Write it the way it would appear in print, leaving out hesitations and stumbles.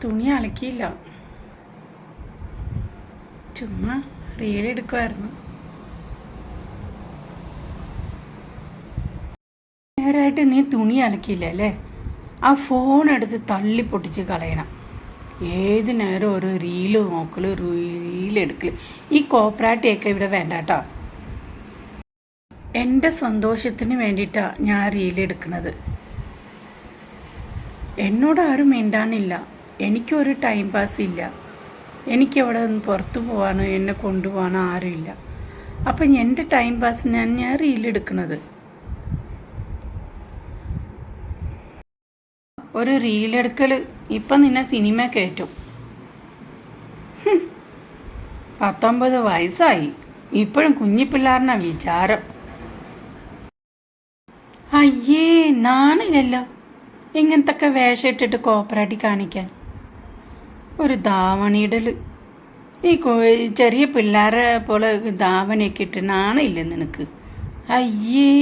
തുണി അലക്കിയില്ല, ചുമ്മാ റീലെടുക്കുമായിരുന്നു. നേരായിട്ട് നീ തുണി അലക്കിയില്ല അല്ലേ? ആ ഫോൺ എടുത്ത് തള്ളി പൊട്ടിച്ച് കളയണം. ഏത് നേരം ഒരു റീല് നോക്കൽ, റീലെടുക്കൽ. ഈ കോപ്പറാട്ടിയൊക്കെ ഇവിടെ വേണ്ട കേട്ടോ. എൻ്റെ സന്തോഷത്തിന് വേണ്ടിയിട്ടാണ് ഞാൻ റീലെടുക്കുന്നത്. എന്നോട് ആരും മിണ്ടാനില്ല, എനിക്കൊരു ടൈം പാസ് ഇല്ല, എനിക്കവിടെ നിന്ന് പുറത്തു പോകാനോ എന്നെ കൊണ്ടുപോകാനോ ആരുമില്ല. അപ്പം എൻ്റെ ടൈം പാസിനാണ് ഞാൻ റീലെടുക്കുന്നത്. ഒരു റീലെടുക്കൽ ഇപ്പം നിന്നെ സിനിമ കയറ്റും. 19 വയസ്സായി, ഇപ്പോഴും കുഞ്ഞിപ്പിള്ളാറിനാ വിചാരം. അയ്യേ, നാണില്ലല്ലോ ഇങ്ങനത്തൊക്കെ വേഷം ഇട്ടിട്ട് കോപ്പറാട്ടി കാണിക്കാൻ. ഒരു ധാവണിയിടൽ, ഈ ചെറിയ പിള്ളേരെ പോലെ ധാവണിയൊക്കെ ഇട്ട് നാണില്ല നിനക്ക്? അയ്യേ.